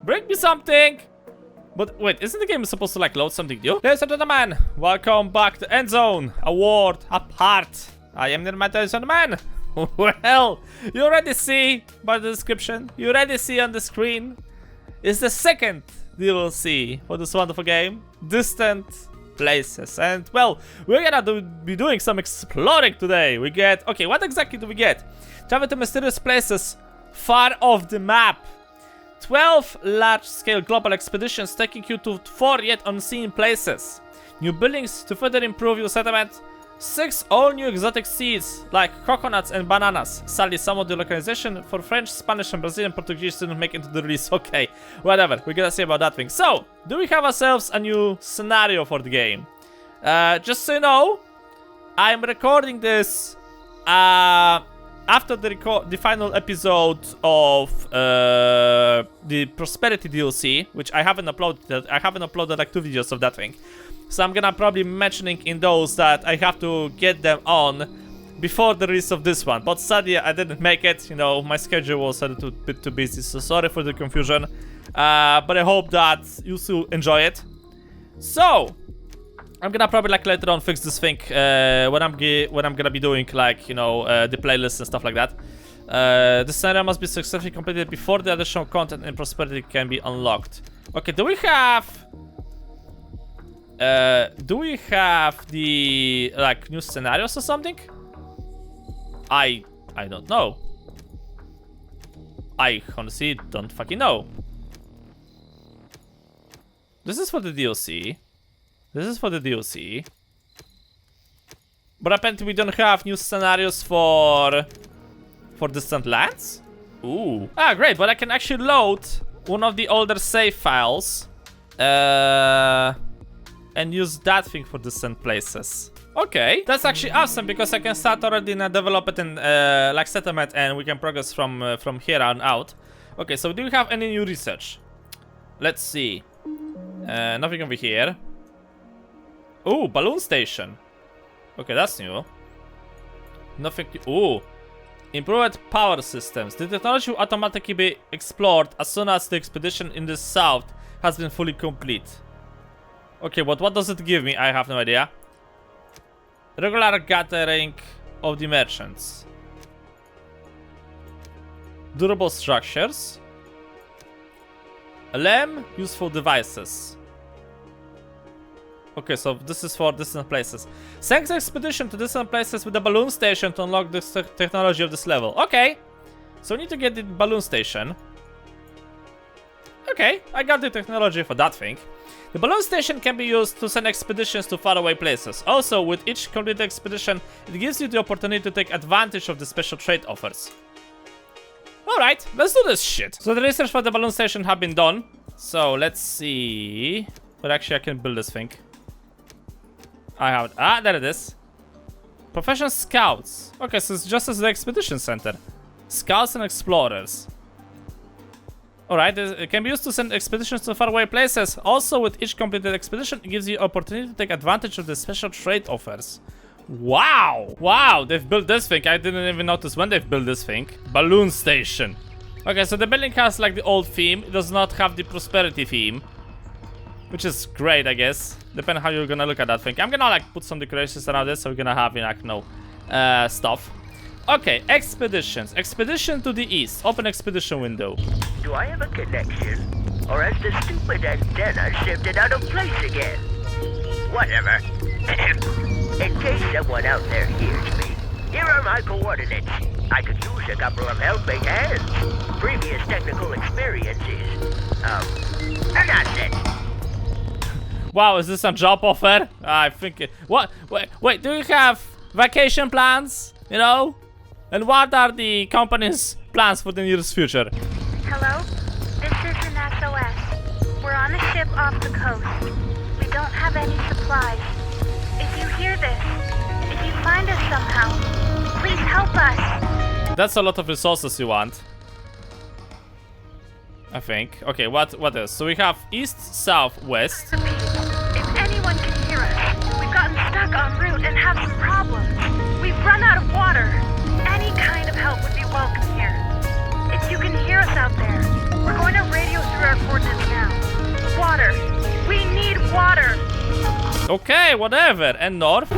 Bring me something! But wait, isn't the game supposed to like load something new? Ladies and gentlemen, welcome back to Endzone, a world apart. I am Nirmata, ladies and gentlemen. Well, you already see by the description, you already see on the screen, it's the second DLC for this wonderful game, Distant Places. And well, we're gonna be doing some exploring today. We get, okay, what exactly do we get? Travel to mysterious places far off the map. 12 large-scale global expeditions taking you to 4 yet unseen places. New buildings to further improve your settlement. 6 all-new exotic seeds like coconuts and bananas. Sadly, some of the localization for French, Spanish, and Brazilian Portuguese didn't make it to the release. Okay, whatever. We're gonna see about that thing. So, do we have ourselves a new scenario for the game? Just so you know, I'm recording this after the final episode of the Prosperity DLC, which I haven't uploaded. I haven't uploaded like 2 videos of that thing. So I'm gonna probably mentioning in those that I have to get them on before the release of this one. But sadly, I didn't make it. You know, my schedule was a little bit too busy. So sorry for the confusion. But I hope that you still enjoy it. So I'm gonna probably like later on fix this thing when I'm gonna be doing like, you know, the playlist and stuff like that. The scenario must be successfully completed before the additional content in Prosperity can be unlocked. Okay, do we have the like new scenarios or something? I don't know. I honestly don't fucking know. This is for the DLC. This is for the DLC. But apparently we don't have new scenarios for distant lands? Ooh. Ah, great, but I can actually load one of the older save files and use that thing for distant places. Okay, that's actually awesome because I can start already in a development and like settlement, and we can progress from here on out. Okay, so do we have any new research? Let's see. Nothing over here. Ooh, balloon station. Okay, that's new. Nothing. Ooh, improved power systems. The technology will automatically be explored as soon as the expedition in the south has been fully complete. Okay, but what does it give me? I have no idea. Regular gathering of the merchants. Durable structures. LM, useful devices. Okay, so this is for distant places. Send expedition to distant places with the balloon station to unlock the technology of this level. Okay, so we need to get the balloon station. Okay, I got the technology for that thing. The balloon station can be used to send expeditions to faraway places. Also, with each completed expedition, it gives you the opportunity to take advantage of the special trade offers. Alright, let's do this shit. So the research for the balloon station have been done. So let's see. But actually I can build this thing. I have it. Ah, there it is. Professional scouts. Okay, so it's just as the expedition center. Scouts and explorers. Alright, it can be used to send expeditions to faraway places. Also, with each completed expedition, it gives you opportunity to take advantage of the special trade offers. Wow! Wow, they've built this thing. I didn't even notice when they've built this thing. Balloon station. Okay, so the building has like the old theme. It does not have the prosperity theme. Which is great, I guess. Depending how you're gonna look at that thing. I'm gonna like put some decorations around this, so we're gonna have, you know, stuff. Okay, expeditions. Expedition to the east. Open expedition window. Do I have a connection? Or has the stupid antenna shifted out of place again? Whatever. In case someone out there hears me, here are my coordinates. I could use a couple of helping hands. Previous technical experiences. And that's it. Wow, is this a job offer? I think it... What? Wait, do you have vacation plans? You know? And what are the company's plans for the nearest future? Hello? This is an SOS. We're on a ship off the coast. We don't have any supplies. If you hear this, if you find us somehow, please help us. That's a lot of resources you want. I think. Okay, what else? So we have east, south, west. If anyone can hear us, we've gotten stuck en route and have some problems. We've run out of water. Any kind of help would be welcome here. If you can hear us out there, we're going to radio through our coordinates. Okay, whatever. And north.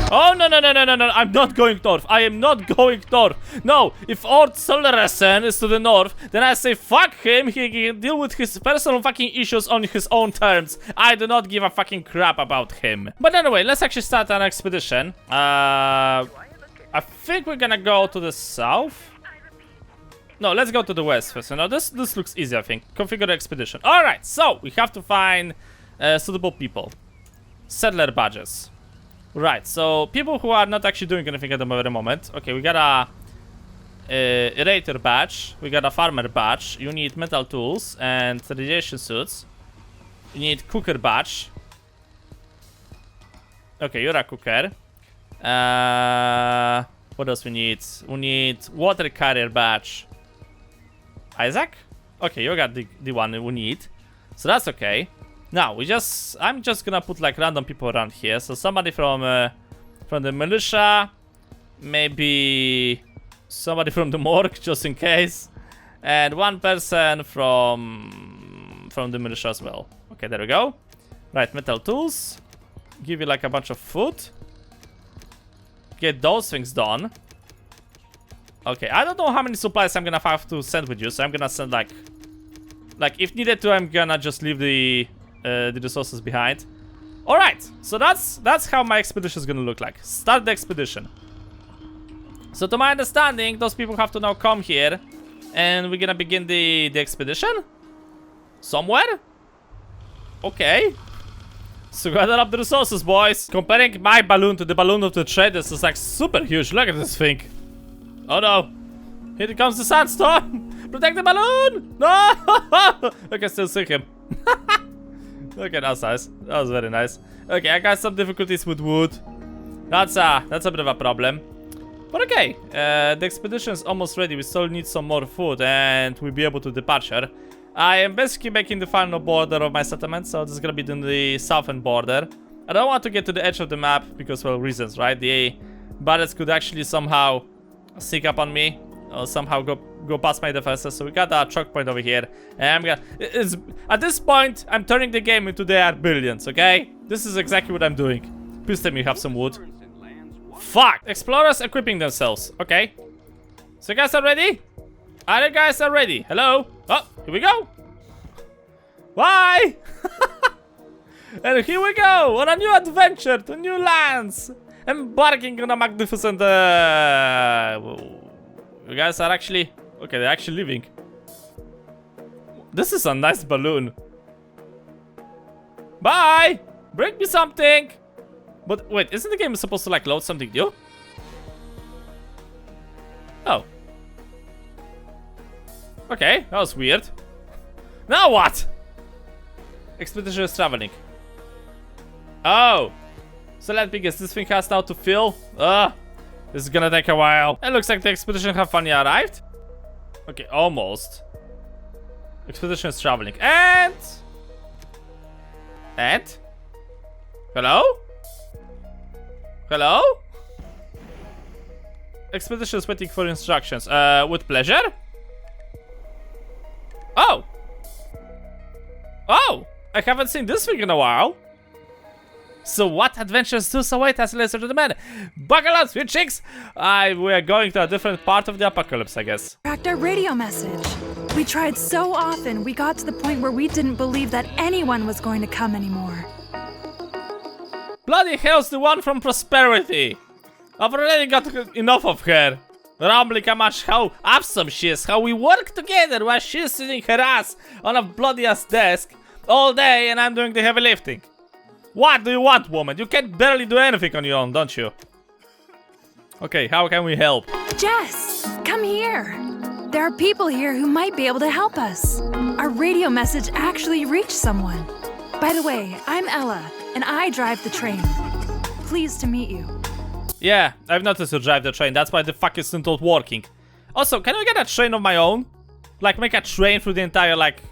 Oh, no, no, no, no, no, no. I'm not going north. I am not going north. No, if Ord Solresen is to the north, then I say fuck him. He can deal with his personal fucking issues on his own terms. I do not give a fucking crap about him. But anyway, let's actually start an expedition. I think we're gonna go to the south. No, let's go to the west first. You know, this looks easy, I think. Configure the expedition. Alright, so we have to find suitable people. Settler badges. Right, so people who are not actually doing anything at the very moment. Okay, we got a Irrator badge. We got a Farmer badge. You need metal tools and radiation suits. You need Cooker badge. Okay, you're a cooker. What else we need? We need Water Carrier badge. Isaac? Okay, you got the one we need. So that's okay. Now, I'm just gonna put like random people around here. So somebody from the militia, maybe somebody from the morgue, just in case, and one person from the militia as well. Okay, there we go. Right, metal tools. Give you like a bunch of food. Get those things done. Okay, I don't know how many supplies I'm gonna have to send with you, so I'm gonna send like if needed to, I'm gonna just leave the resources behind. Alright, so that's how my expedition is gonna look like. Start the expedition. So to my understanding, those people have to now come here, and we're gonna begin the expedition somewhere. Okay, so gather up the resources, boys. Comparing my balloon to the balloon of the traders is like super huge. Look at this thing. Oh no, here comes the sandstorm. Protect the balloon. No. I can still see him. Okay, that's nice. That was very nice. Okay, I got some difficulties with wood. That's a bit of a problem. But okay, the expedition is almost ready. We still need some more food and we'll be able to departure. I am basically making the final border of my settlement, so this is gonna be the southern border. I don't want to get to the edge of the map because, well, reasons, right? The bandits could actually somehow sneak up on me or somehow go past my defenses. So we got a choke point over here, and at this point I'm turning the game into they are billions. Okay, this is exactly what I'm doing. Please tell me you have some wood. Fuck! Explorers equipping themselves. Okay, so you guys are ready? Are you guys are ready? Hello? Oh, here we go. Bye. And here we go on a new adventure to new lands, embarking on a magnificent you guys are actually... Okay, they're actually leaving. This is a nice balloon. Bye! Bring me something! But wait, isn't the game supposed to like load something new? Oh. Okay, that was weird. Now what? Expedition is traveling. Oh. So let's begin. This thing has now to fill. This is gonna take a while. It looks like the expedition have finally arrived. Okay, almost. Expedition is traveling. And... Hello? Hello? Expedition is waiting for instructions. With pleasure? Oh! Oh! I haven't seen this thing in a while. So what adventures do await us, ladies and gentlemen? Buckle up, sweet chicks! We are going to a different part of the apocalypse, I guess. Tracked our radio message. We tried so often, we got to the point where we didn't believe that anyone was going to come anymore. Bloody hell's the one from Prosperity! I've already got enough of her. Rambling how awesome she is, how we work together while she's sitting her ass on a bloody ass desk all day and I'm doing the heavy lifting. What do you want, woman? You can barely do anything on your own, don't you? Okay, how can we help? Jess, come here. There are people here who might be able to help us. Our radio message actually reached someone. By the way, I'm Ella, and I drive the train. Pleased to meet you. Yeah, I've noticed you drive the train. That's why the fuck is not working. Also, can we get a train of my own? Like, make a train through the entire, like,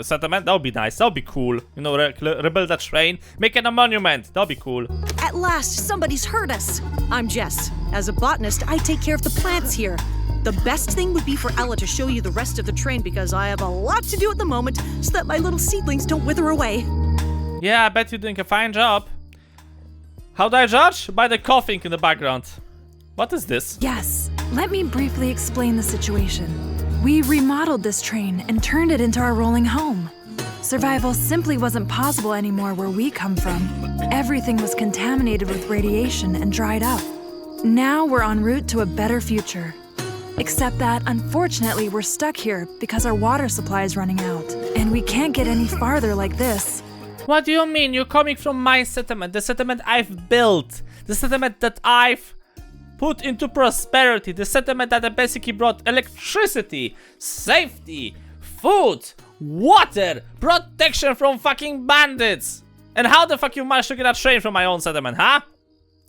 settlement? That would be nice. That would be cool. You know, rebuild a train, make it a monument. That would be cool. At last, somebody's heard us. I'm Jess. As a botanist, I take care of the plants here. The best thing would be for Ella to show you the rest of the train because I have a lot to do at the moment so that my little seedlings don't wither away. Yeah, I bet you're doing a fine job. How do I judge? By the coughing in the background. What is this? Yes, let me briefly explain the situation. We remodeled this train and turned it into our rolling home. Survival simply wasn't possible anymore where we come from. Everything was contaminated with radiation and dried up. Now we're en route to a better future. Except that, unfortunately, we're stuck here because our water supply is running out. And we can't get any farther like this. What do you mean? You're coming from my settlement, the settlement I've built, the settlement that I've put into prosperity, the settlement that basically brought electricity, safety, food, water, protection from fucking bandits. And how the fuck you managed to get a train from my own settlement, huh?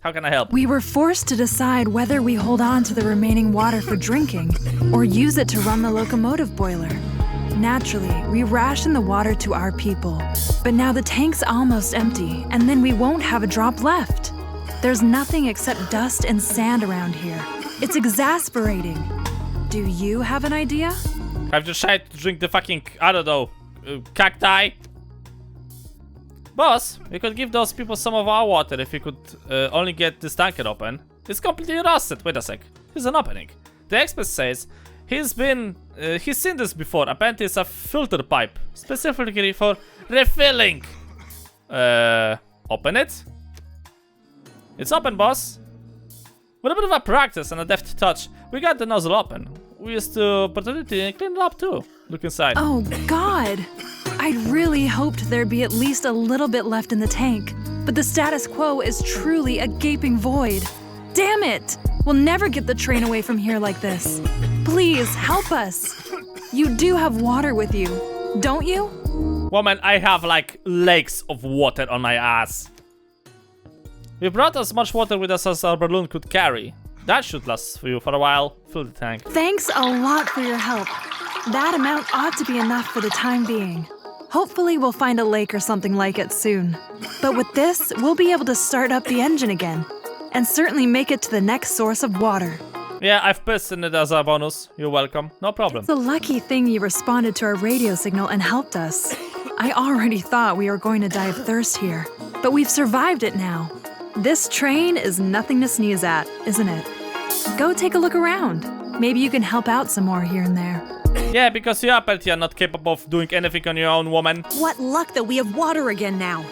How can I help? We were forced to decide whether we hold on to the remaining water for drinking or use it to run the locomotive boiler. Naturally, we ration the water to our people. But now the tank's almost empty, and then we won't have a drop left. There's nothing except dust and sand around here. It's exasperating. Do you have an idea? I've decided to drink the fucking, I don't know, cacti. Boss, we could give those people some of our water if we could only get this tanker open. It's completely rusted. Wait a sec. Here's an opening. The expert says he's seen this before. Apparently it's a filter pipe, specifically for refilling. Open it? It's open, boss. With a bit of a practice and a deft touch, we got the nozzle open. We used to pretend to clean it up too. Look inside. Oh, God. I'd really hoped there'd be at least a little bit left in the tank, but the status quo is truly a gaping void. Damn it! We'll never get the train away from here like this. Please, help us. You do have water with you, don't you? Woman, I have like lakes of water on my ass. We brought as much water with us as our balloon could carry. That should last for you for a while. Fill the tank. Thanks a lot for your help. That amount ought to be enough for the time being. Hopefully we'll find a lake or something like it soon. But with this, we'll be able to start up the engine again, and certainly make it to the next source of water. Yeah, I've pistoned it as a bonus. You're welcome. No problem. It's a lucky thing you responded to our radio signal and helped us. I already thought we were going to die of thirst here, but we've survived it now. This train is nothing to sneeze at, isn't it? Go take a look around. Maybe you can help out some more here and there. Yeah, because you apparently are not capable of doing anything on your own, woman. What luck that we have water again now.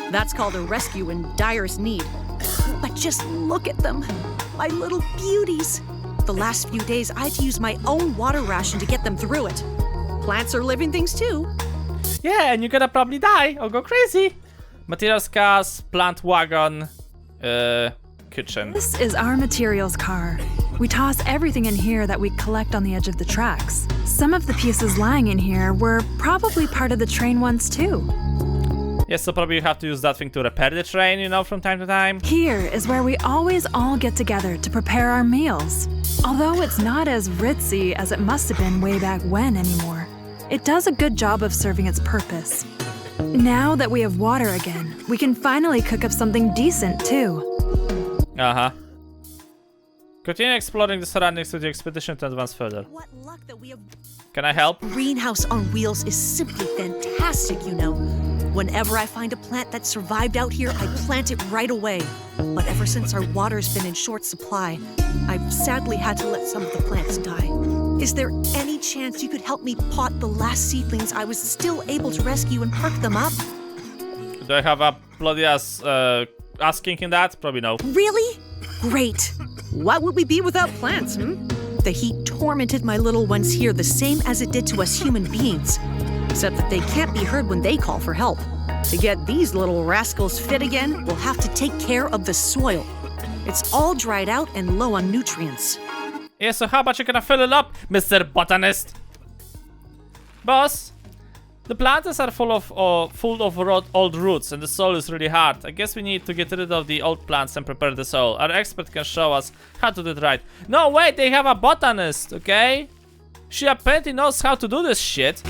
That's called a rescue in direst need. But just look at them. My little beauties. The last few days, I had to use my own water ration to get them through it. Plants are living things too. Yeah, and you're gonna probably die or go crazy. Materials cars, plant wagon, kitchen. This is our materials car. We toss everything in here that we collect on the edge of the tracks. Some of the pieces lying in here were probably part of the train once too. Yes, so probably you have to use that thing to repair the train, you know, from time to time. Here is where we always all get together to prepare our meals. Although it's not as ritzy as it must have been way back when anymore, it does a good job of serving its purpose. Now that we have water again, we can finally cook up something decent too. Uh-huh. Continue exploring the surroundings of the expedition to advance further. What luck that we have. Can I help? Greenhouse on wheels is simply fantastic, you know. Whenever I find a plant that survived out here, I plant it right away. But ever since our water's been in short supply, I've sadly had to let some of the plants die. Is there any chance you could help me pot the last seedlings I was still able to rescue and perk them up? Do I have a bloody ass asking in that? Probably no. Really? Great. What would we be without plants, The heat tormented my little ones here the same as it did to us human beings. Except that they can't be heard when they call for help. To get these little rascals fit again, we'll have to take care of the soil. It's all dried out and low on nutrients. Yeah, so how about you gonna fill it up, Mr. Botanist? Boss, the plants are full of old roots and the soil is really hard. I guess we need to get rid of the old plants and prepare the soil. Our expert can show us how to do it right. No, wait, they have a botanist, okay? She apparently knows how to do this shit.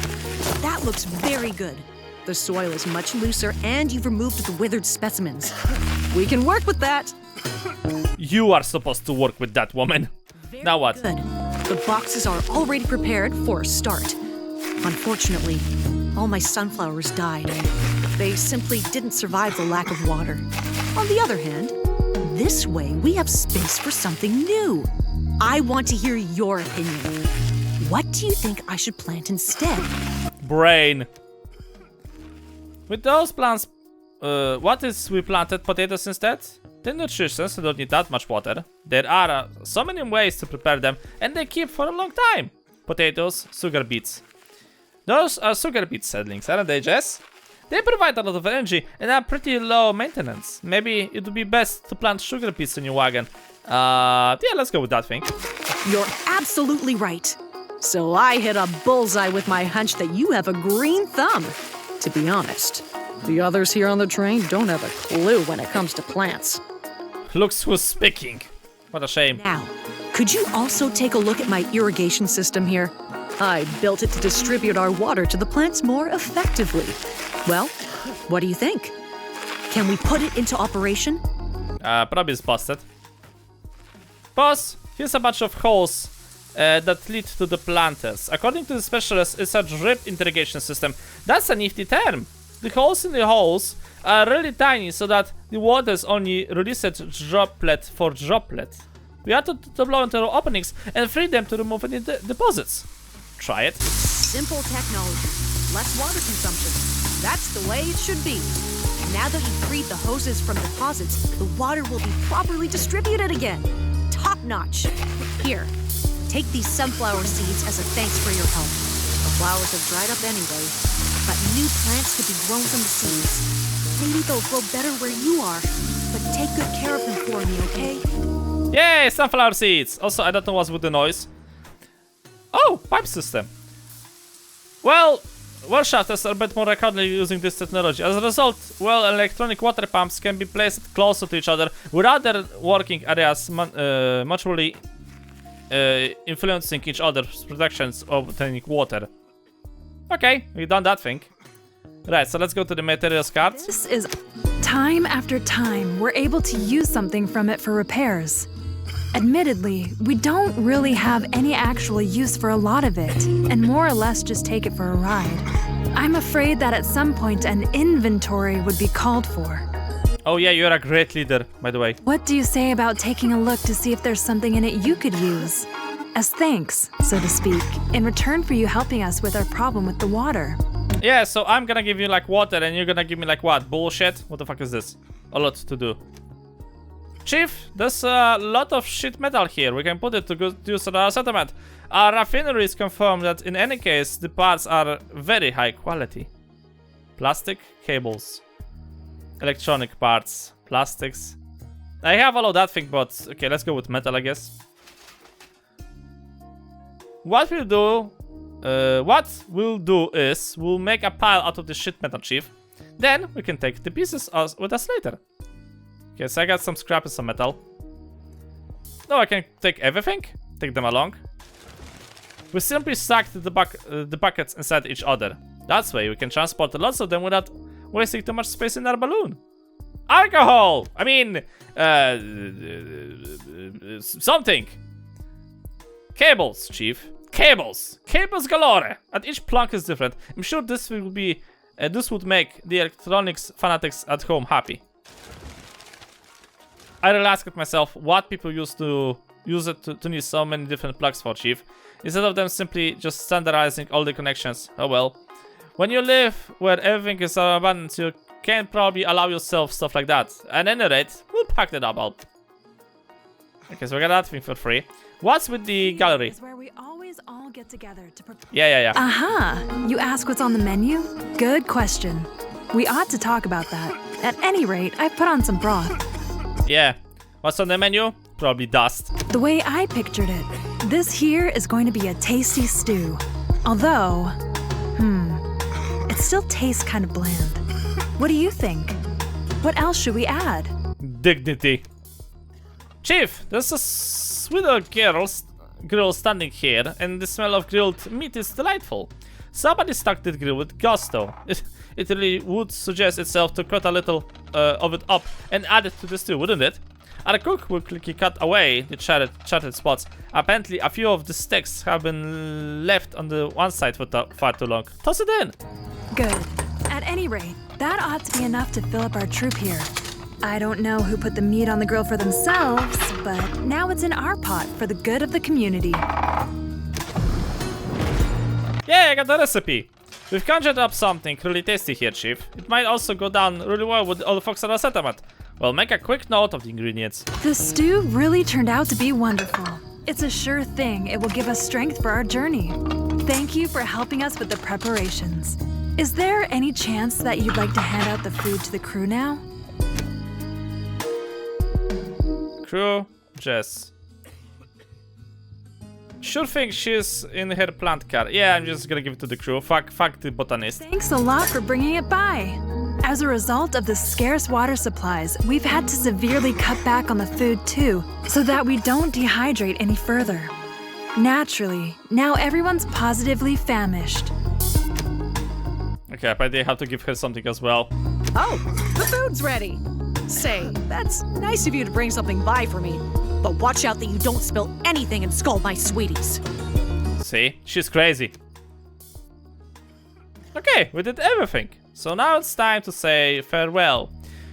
That looks very good. The soil is much looser and you've removed the withered specimens. We can work with that. You are supposed to work with that woman. Now what? Good. The boxes are already prepared for a start. Unfortunately, all my sunflowers died. They simply didn't survive the lack of water. On the other hand, this way we have space for something new. I want to hear your opinion. What do you think I should plant instead? Brain. With those plants, what is we planted potatoes instead? They're nutritious, they don't need that much water. There are so many ways to prepare them, and they keep for a long time. Potatoes, sugar beets. Those are sugar beet seedlings, aren't they, Jess? They provide a lot of energy and are pretty low maintenance. Maybe it would be best to plant sugar beets in your wagon. Yeah, let's go with that thing. You're absolutely right. So I hit a bullseye with my hunch that you have a green thumb. To be honest, the others here on the train don't have a clue when it comes to plants. Looks who's speaking. What a shame. Now, could you also take a look at my irrigation system here? I built it to distribute our water to the plants more effectively. Well, what do you think? Can we put it into operation? Probably it's busted. Boss, here's a bunch of holes that lead to the planters. According to the specialist, it's a drip irrigation system. That's a nifty term. The holes in the holes are really tiny so that the water is only released droplet for droplet. We have to blow into the openings and free them to remove any deposits. Try it. Simple technology. Less water consumption. That's the way it should be. Now that you've freed the hoses from deposits, the water will be properly distributed again. Top notch. Here, take these sunflower seeds as a thanks for your help. The flowers have dried up anyway, but new plants could be grown from the seeds. Maybe they'll grow better where you are, but take good care of them for me, okay? Yay, sunflower seeds! Also, I don't know what's with the noise. Oh, pipe system. Well, well shafters are a bit more recordly using this technology. As a result, well, electronic water pumps can be placed closer to each other without their working areas much really influencing each other's productions of obtaining water. Okay, we've done that thing. Right, so let's go to the materials card. This is time after time we're able to use something from it for repairs. Admittedly, we don't really have any actual use for a lot of it, and more or less just take it for a ride. I'm afraid that at some point an inventory would be called for. Oh yeah, you're a great leader, by the way. What do you say about taking a look to see if there's something in it you could use? As thanks, so to speak, in return for you helping us with our problem with the water. Yeah, so I'm gonna give you like water and you're gonna give me like what? Bullshit? What the fuck is this? A lot to do. Chief, there's a lot of shit metal here. We can put it to good use at our settlement. Our refineries confirm that in any case, the parts are very high quality. Plastic cables. Electronic parts. Plastics. I have all of that thing, but okay, let's go with metal, I guess. What we'll do is we'll make a pile out of the shit metal, Chief. Then we can take the pieces with us later. Okay, so I got some scrap and some metal. No, I can take everything. Take them along. We simply stack the buckets inside each other. That's way we can transport lots of them without wasting too much space in our balloon. Alcohol! I mean, something. Cables, Chief. Cables. Cables galore. And each plunk is different. I'm sure this will be, this would make the electronics fanatics at home happy. I really asked myself what people used to use it to need so many different plugs for, Chief, instead of them simply just standardizing all the connections. Oh well. When you live where everything is abundant, you can't probably allow yourself stuff like that. At any rate, we'll pack that up. Okay, so we got that thing for free. What's with the gallery? Is where we always all get together to prepare. Yeah. Aha! You ask what's on the menu? Good question. We ought to talk about that. At any rate, I put on some broth. Yeah. What's on the menu? Probably dust. The way I pictured it, this here is going to be a tasty stew. Although, it still tastes kind of bland. What do you think? What else should we add? Dignity. Chief, there's a sweet little grill standing here, and the smell of grilled meat is delightful. Somebody stuck the grill with gusto. It really would suggest itself to cut a little of it up and add it to the stew, wouldn't it? Our cook will quickly cut away the charred spots. Apparently, a few of the sticks have been left on the one side for far too long. Toss it in. Good. At any rate, that ought to be enough to fill up our troop here. I don't know who put the meat on the grill for themselves, but now it's in our pot for the good of the community. Yeah, I got the recipe. We've conjured up something really tasty here, Chief. It might also go down really well with all the folks at our settlement. Well, make a quick note of the ingredients. The stew really turned out to be wonderful. It's a sure thing it will give us strength for our journey. Thank you for helping us with the preparations. Is there any chance that you'd like to hand out the food to the crew now? Crew, Jess. Sure think she's in her plant car. Yeah, I'm just gonna give it to the crew. Fuck the botanist. Thanks a lot for bringing it by. As a result of the scarce water supplies, we've had to severely cut back on the food too, so that we don't dehydrate any further. Naturally, now everyone's positively famished. Okay, but they have to give her something as well. Oh, the food's ready. Say, that's nice of you to bring something by for me. But watch out that you don't spill anything and scald my sweeties. See? She's crazy. Okay, we did everything. So now it's time to say farewell.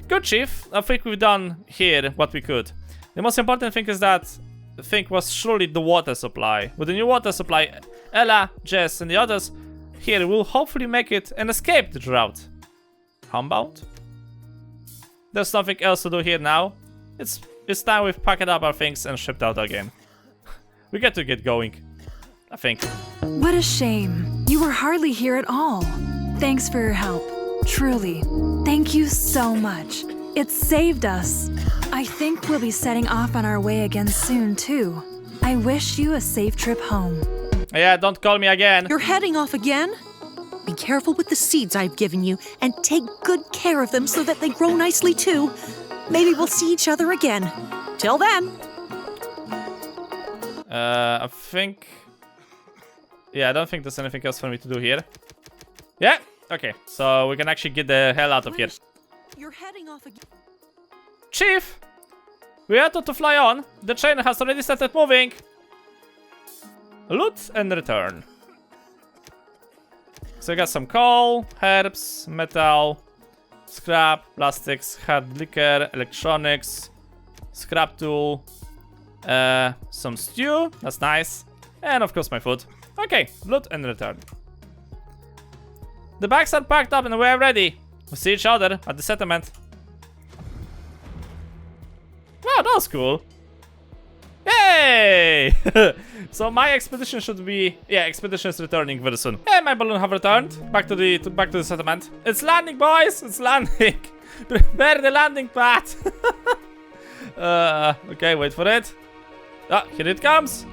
Good, Chief. I think we've done here what we could. The most important thing is that the thing was surely the water supply. With the new water supply, Ella, Jess, and the others here will hopefully make it and escape the drought. Homebound? There's nothing else to do here now. It's time we've packed up our things and shipped out again. We get to get going, I think. What a shame. You were hardly here at all. Thanks for your help. Truly. Thank you so much. It saved us. I think we'll be setting off on our way again soon, too. I wish you a safe trip home. Yeah, don't call me again. You're heading off again? Be careful with the seeds I've given you and take good care of them so that they grow nicely too. Maybe we'll see each other again. Till then. I think... Yeah, I don't think there's anything else for me to do here. Yeah, okay. So we can actually get the hell out of here. You're heading off again. Chief! We are to fly on. The train has already started moving. Loot and return. So we got some coal, herbs, metal, scrap, plastics, hard liquor, electronics, scrap tool, some stew, that's nice, and of course my food. Okay, loot and return. The bags are packed up and we're ready. We'll see each other at the settlement. Wow, that was cool. Yay! So my expedition should be... Yeah, expedition is returning very soon. And my balloon have returned back to the settlement. It's landing, boys! It's landing! Prepare the landing pad! Okay, wait for it. Ah, here it comes!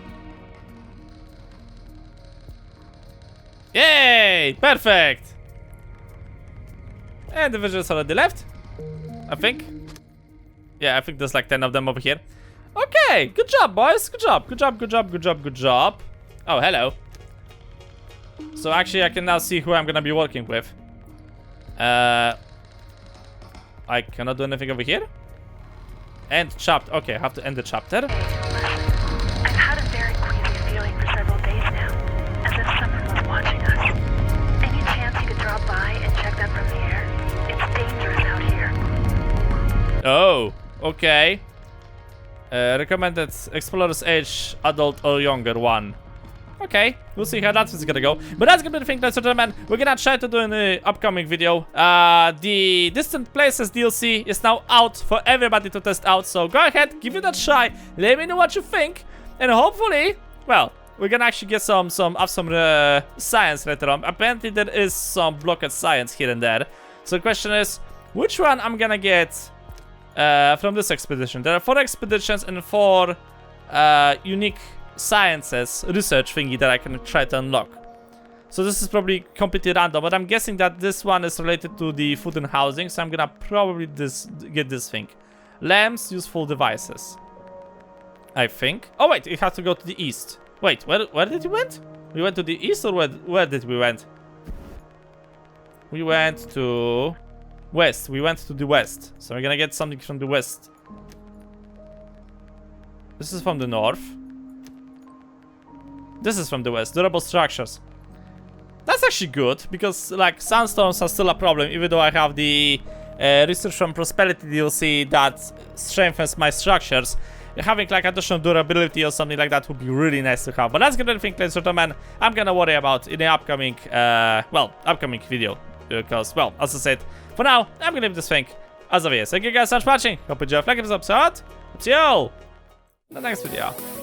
Yay! Perfect! And the visuals already left. I think. Yeah, I think there's like 10 of them over here. Okay, good job, boys. Good job, good job, good job, good job, good job. Oh, hello. So actually, I can now see who I'm gonna be working with. I cannot do anything over here. End chapter. Okay, I have to end the chapter. I've had a very queasy feeling for several days now, as if someone was watching us. Any chance you could drop by and check that from the air? It's dangerous out here. Oh, okay. Recommended explorer's age, adult or younger one. Okay, we'll see how that's gonna go. But that's gonna be the thing, ladies and gentlemen. We're gonna try to do in the upcoming video. The Distant Places DLC is now out for everybody to test out. So go ahead, give it a try. Let me know what you think. And hopefully, well, we're gonna actually get some science later on. Apparently there is some blocked science here and there. So the question is, which one I'm gonna get from this expedition? There are 4 expeditions and 4 unique sciences research thingy that I can try to unlock. So this is probably completely random, but I'm guessing that this one is related to the food and housing, so I'm gonna probably get this thing. Lamps, useful devices, I think. Oh wait, it has to go to the east. Wait, where did we went? We went to the east, or where did we went? We went to west. We went to the west. So we're gonna get something from the west. This is from the north. This is from the west. Durable structures. That's actually good, because like sandstorms are still a problem, even though I have the research from Prosperity DLC that strengthens my structures. Having like additional durability or something like that would be really nice to have. But that's gonna be everything, ladies and gentlemen. I'm gonna worry about in the upcoming upcoming video. Because, well, as I said, for now, I'm gonna leave this thing as it is. Thank you guys so much for watching. Hope you enjoyed this episode. See you in the next video.